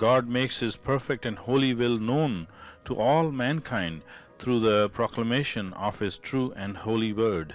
God makes his perfect and holy will known to all mankind through the proclamation of his true and holy word.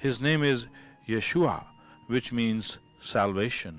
His name is Yeshua, which means salvation.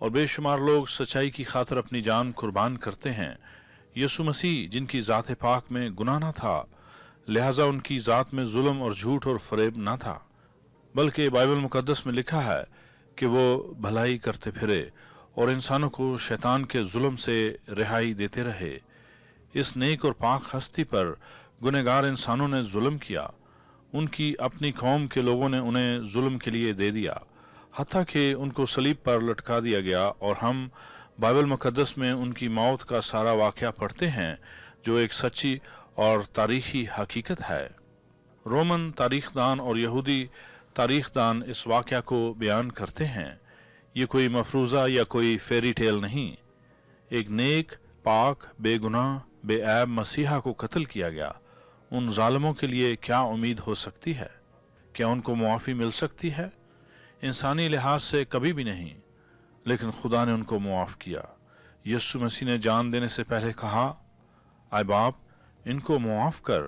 اور بے شمار لوگ سچائی کی خاطر اپنی جان قربان کرتے ہیں۔ یسوع مسیح جن کی ذات پاک میں گناہ نہ تھا، لہذا ان کی ذات میں ظلم اور جھوٹ اور فریب نہ تھا، بلکہ بائبل مقدس میں لکھا ہے کہ وہ بھلائی کرتے پھرے اور انسانوں کو شیطان کے ظلم سے رہائی دیتے رہے۔ اس نیک اور پاک ہستی پر گنہگار انسانوں نے ظلم کیا، ان کی اپنی قوم کے لوگوں نے انہیں ظلم کے لیے دے دیا، حتیٰ کہ ان کو صلیب پر لٹکا دیا گیا، اور ہم بائبل مقدس میں ان کی موت کا سارا واقعہ پڑھتے ہیں، جو ایک سچی اور تاریخی حقیقت ہے۔ رومن تاریخ دان اور یہودی تاریخ دان اس واقعہ کو بیان کرتے ہیں۔ یہ کوئی مفروضہ یا کوئی فیری ٹیل نہیں۔ ایک نیک، پاک، بے گناہ، بے عیب مسیحا کو قتل کیا گیا۔ ان ظالموں کے لیے کیا امید ہو سکتی ہے؟ کیا ان کو معافی مل سکتی ہے؟ انسانی لحاظ سے کبھی بھی نہیں، لیکن خدا نے ان کو معاف کیا۔ یسوع مسیح نے جان دینے سے پہلے کہا، اے باپ، ان کو معاف کر،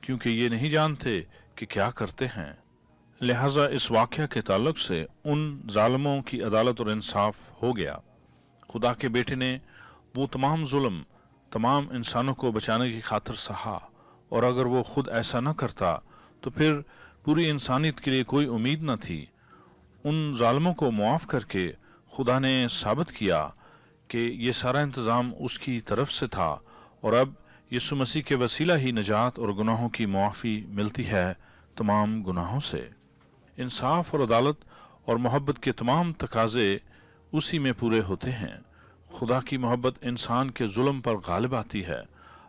کیونکہ یہ نہیں جانتے کہ کیا کرتے ہیں۔ لہذا اس واقعہ کے تعلق سے ان ظالموں کی عدالت اور انصاف ہو گیا۔ خدا کے بیٹے نے وہ تمام ظلم تمام انسانوں کو بچانے کی خاطر سہا، اور اگر وہ خود ایسا نہ کرتا تو پھر پوری انسانیت کے لیے کوئی امید نہ تھی۔ ان ظالموں کو معاف کر کے خدا نے ثابت کیا کہ یہ سارا انتظام اس کی طرف سے تھا، اور اب یسوع مسیح کے وسیلہ ہی نجات اور گناہوں کی معافی ملتی ہے تمام گناہوں سے۔ انصاف اور عدالت اور محبت کے تمام تقاضے اسی میں پورے ہوتے ہیں۔ خدا کی محبت انسان کے ظلم پر غالب آتی ہے۔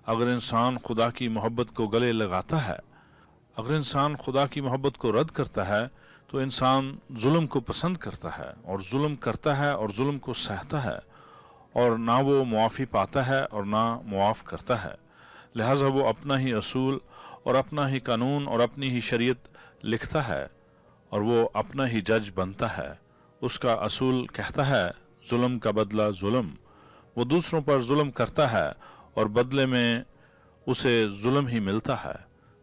اگر انسان خدا کی محبت کو گلے لگاتا ہے، اگر انسان خدا کی محبت کو رد کرتا ہے، تو انسان ظلم کو پسند کرتا ہے اور ظلم کرتا ہے اور ظلم کو سہتا ہے، اور نہ وہ معافی پاتا ہے اور نہ معاف کرتا ہے۔ لہذا وہ اپنا ہی اصول اور اپنا ہی قانون اور اپنی ہی شریعت لکھتا ہے، اور وہ اپنا ہی جج بنتا ہے۔ اس کا اصول کہتا ہے، ظلم کا بدلہ ظلم۔ وہ دوسروں پر ظلم کرتا ہے اور بدلے میں اسے ظلم ہی ملتا ہے۔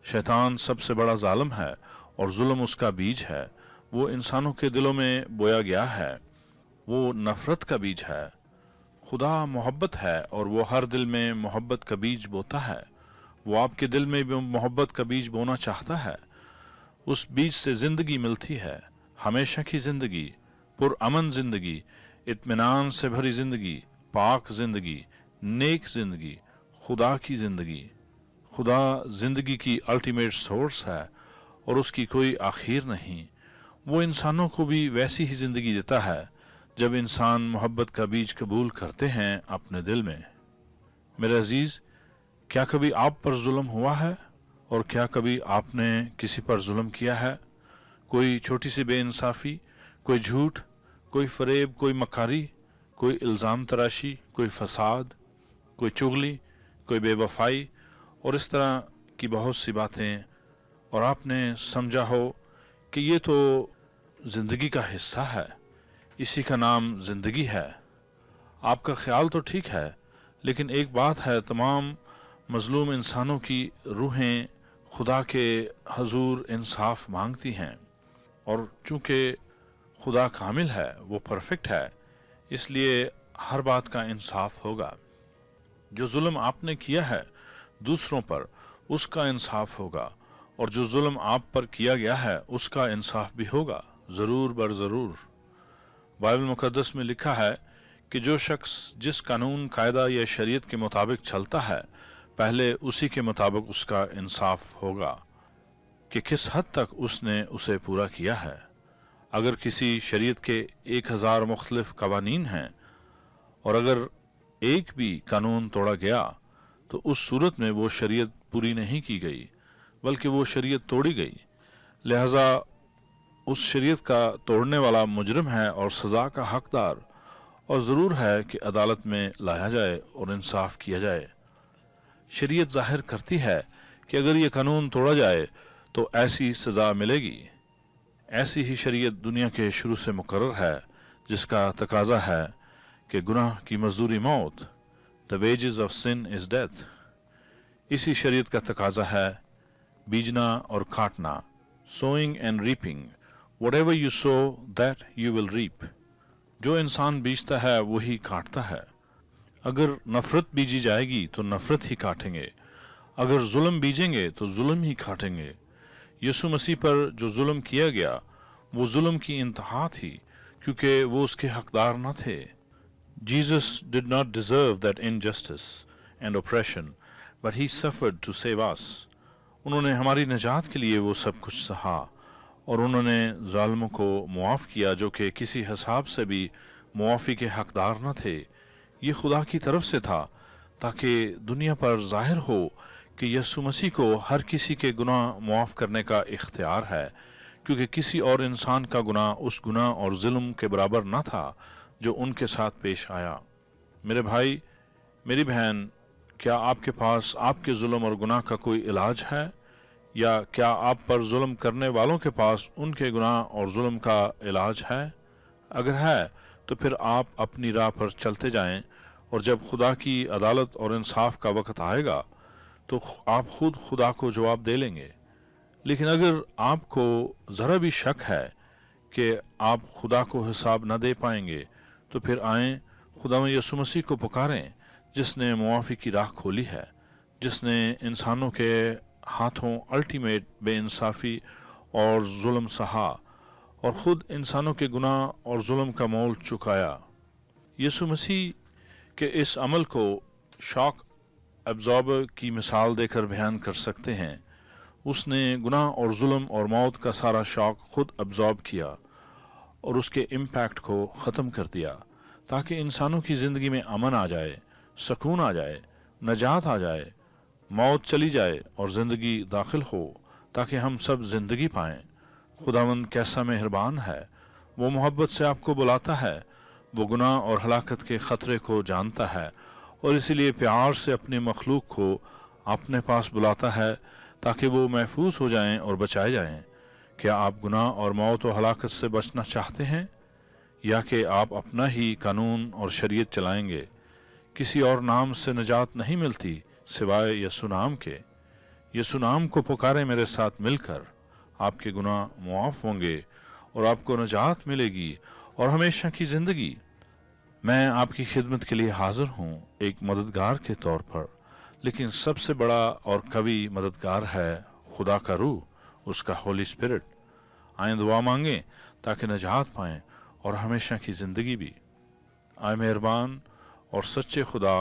شیطان سب سے بڑا ظالم ہے اور ظلم اس کا بیج ہے۔ وہ انسانوں کے دلوں میں بویا گیا ہے، وہ نفرت کا بیج ہے۔ خدا محبت ہے اور وہ ہر دل میں محبت کا بیج بوتا ہے۔ وہ آپ کے دل میں بھی محبت کا بیج بونا چاہتا ہے۔ اس بیج سے زندگی ملتی ہے، ہمیشہ کی زندگی، پرامن زندگی، اطمینان سے بھری زندگی، پاک زندگی، نیک زندگی، خدا کی زندگی۔ خدا زندگی کی الٹیمیٹ سورس ہے اور اس کی کوئی آخر نہیں۔ وہ انسانوں کو بھی ویسی ہی زندگی دیتا ہے جب انسان محبت کا بیج قبول کرتے ہیں اپنے دل میں۔ میرے عزیز، کیا کبھی آپ پر ظلم ہوا ہے؟ اور کیا کبھی آپ نے کسی پر ظلم کیا ہے؟ کوئی چھوٹی سی بے انصافی، کوئی جھوٹ، کوئی فریب، کوئی مکاری، کوئی الزام تراشی، کوئی فساد، کوئی چغلی، کوئی بے وفائی، اور اس طرح کی بہت سی باتیں، اور آپ نے سمجھا ہو کہ یہ تو زندگی کا حصہ ہے، اسی کا نام زندگی ہے۔ آپ کا خیال تو ٹھیک ہے، لیکن ایک بات ہے، تمام مظلوم انسانوں کی روحیں خدا کے حضور انصاف مانگتی ہیں، اور چونکہ خدا کامل ہے، وہ پرفیکٹ ہے، اس لیے ہر بات کا انصاف ہوگا۔ جو ظلم آپ نے کیا ہے دوسروں پر، اس کا انصاف ہوگا، اور جو ظلم آپ پر کیا گیا ہے اس کا انصاف بھی ہوگا، ضرور بر ضرور۔ بائبل مقدس میں لکھا ہے کہ جو شخص جس قانون، قاعدہ یا شریعت کے مطابق چلتا ہے، پہلے اسی کے مطابق اس کا انصاف ہوگا کہ کس حد تک اس نے اسے پورا کیا ہے۔ اگر کسی شریعت کے 1000 مختلف قوانین ہیں، اور اگر ایک بھی قانون توڑا گیا، تو اس صورت میں وہ شریعت پوری نہیں کی گئی، بلکہ وہ شریعت توڑی گئی۔ لہذا اس شریعت کا توڑنے والا مجرم ہے اور سزا کا حقدار، اور ضرور ہے کہ عدالت میں لایا جائے اور انصاف کیا جائے۔ شریعت ظاہر کرتی ہے کہ اگر یہ قانون توڑا جائے تو ایسی سزا ملے گی۔ ایسی ہی شریعت دنیا کے شروع سے مقرر ہے، جس کا تقاضا ہے کہ گناہ کی مزدوری موت، the wages of sin is death۔ اسی شریعت کا تقاضا ہے بیجنا اور کاٹنا، sowing and reaping، whatever you sow that you will reap۔ جو انسان بیجتا ہے وہی کاٹتا ہے۔ اگر نفرت بیجی جائے گی تو نفرت ہی کاٹیں گے، اگر ظلم بیجیں گے تو ظلم ہی کاٹیں گے۔ یسوع مسیح پر جو ظلم کیا گیا وہ ظلم کی انتہا تھی، کیونکہ وہ اس کے حقدار نہ تھے۔ Jesus did not deserve that injustice and oppression, but he suffered to save us. انہوں نے ہماری نجات کے لیے وہ سب کچھ سہا، اور انہوں نے ظالموں کو معاف کیا جو کہ کسی حساب سے بھی معافی کے حقدار نہ تھے۔ یہ خدا کی طرف سے تھا تاکہ دنیا پر ظاہر ہو کہ یسوع مسیح کو ہر کسی کے گناہ معاف کرنے کا اختیار ہے، کیونکہ کسی اور انسان کا گناہ اس گناہ اور ظلم کے برابر نہ تھا جو ان کے ساتھ پیش آیا۔ میرے بھائی، میری بہن، کیا آپ کے پاس آپ کے ظلم اور گناہ کا کوئی علاج ہے؟ یا کیا آپ پر ظلم کرنے والوں کے پاس ان کے گناہ اور ظلم کا علاج ہے؟ اگر ہے تو پھر آپ اپنی راہ پر چلتے جائیں، اور جب خدا کی عدالت اور انصاف کا وقت آئے گا تو آپ خود خدا کو جواب دے لیں گے۔ لیکن اگر آپ کو ذرا بھی شک ہے کہ آپ خدا کو حساب نہ دے پائیں گے تو پھر آئیں خدا یسوع مسیح کو پکاریں، جس نے معافی کی راہ کھولی ہے، جس نے انسانوں کے ہاتھوں الٹیمیٹ بے انصافی اور ظلم سہا اور خود انسانوں کے گناہ اور ظلم کا مول چکایا۔ یسوع مسیح کے اس عمل کو شاک ابزاربر کی مثال دے کر بیان کر سکتے ہیں۔ اس نے گناہ اور ظلم اور موت کا سارا شاک خود ابزارب کیا اور اس کے امپیکٹ کو ختم کر دیا، تاکہ انسانوں کی زندگی میں امن آ جائے، سکون آ جائے، نجات آ جائے، موت چلی جائے اور زندگی داخل ہو، تاکہ ہم سب زندگی پائیں۔ خداوند کیسا مہربان ہے، وہ محبت سے آپ کو بلاتا ہے، وہ گناہ اور ہلاکت کے خطرے کو جانتا ہے، اور اسی لیے پیار سے اپنی مخلوق کو اپنے پاس بلاتا ہے تاکہ وہ محفوظ ہو جائیں اور بچائے جائیں۔ کیا آپ گناہ اور موت و ہلاکت سے بچنا چاہتے ہیں، یا کہ آپ اپنا ہی قانون اور شریعت چلائیں گے؟ کسی اور نام سے نجات نہیں ملتی سوائے یسوع نام کے۔ یسوع نام کو پکاریں میرے ساتھ مل کر، آپ کے گناہ معاف ہوں گے اور آپ کو نجات ملے گی اور ہمیشہ کی زندگی۔ میں آپ کی خدمت کے لیے حاضر ہوں ایک مددگار کے طور پر، لیکن سب سے بڑا اور قوی مددگار ہے خدا کا روح، اس کا ہولی اسپرٹ۔ آئیں دعا مانگیں تاکہ نجات پائیں اور ہمیشہ کی زندگی بھی۔ آئے مہربان اور سچے خدا،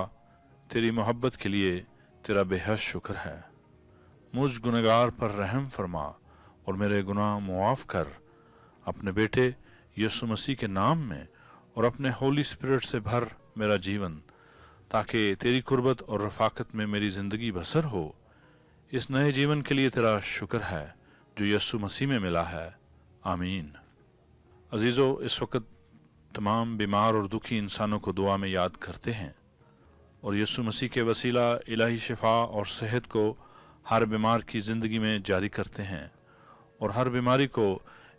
تیری محبت کے لیے تیرا بے حد شکر ہے۔ مجھ گنہگار پر رحم فرما اور میرے گناہ معاف کر، اپنے بیٹے یسوع مسیح کے نام میں، اور اپنے ہولی اسپرٹ سے بھر میرا جیون، تاکہ تیری قربت اور رفاقت میں میری زندگی بسر ہو۔ اس نئے جیون کے لیے تیرا شکر ہے جو یسوع مسیح میں ملا ہے، آمین۔ عزیزو، اس وقت تمام بیمار اور دکھی انسانوں کو دعا میں یاد کرتے ہیں، اور یسوع مسیح کے وسیلہ الہی شفا اور صحت کو ہر بیمار کی زندگی میں جاری کرتے ہیں، اور ہر بیماری کو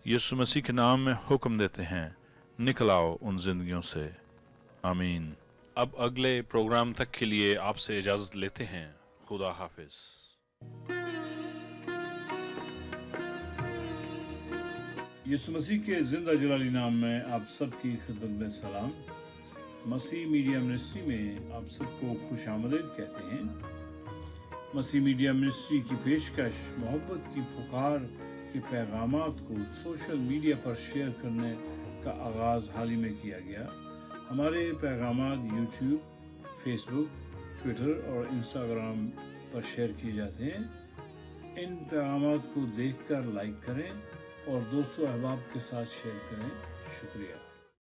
یسوع مسیح کے نام میں حکم دیتے ہیں، نکل آؤ ان زندگیوں سے، آمین۔ اب اگلے پروگرام تک کے لیے آپ سے اجازت لیتے ہیں، خدا حافظ۔ یسوع مسیح کے زندہ جلالی نام میں آپ سب کی خدمت میں سلام۔ مسیح میڈیا منسٹری میں آپ سب کو خوش آمدید کہتے ہیں۔ مسیح میڈیا منسٹری کی پیشکش محبت کی پکار کے پیغامات کو سوشل میڈیا پر شیئر کرنے کا آغاز حال ہی میں کیا گیا۔ ہمارے پیغامات یوٹیوب، فیس بک، ٹویٹر اور انسٹاگرام پر شیئر کیے جاتے ہیں۔ ان پیغامات کو دیکھ کر لائک کریں اور دوستوں احباب کے ساتھ شیئر کریں۔ شکریہ۔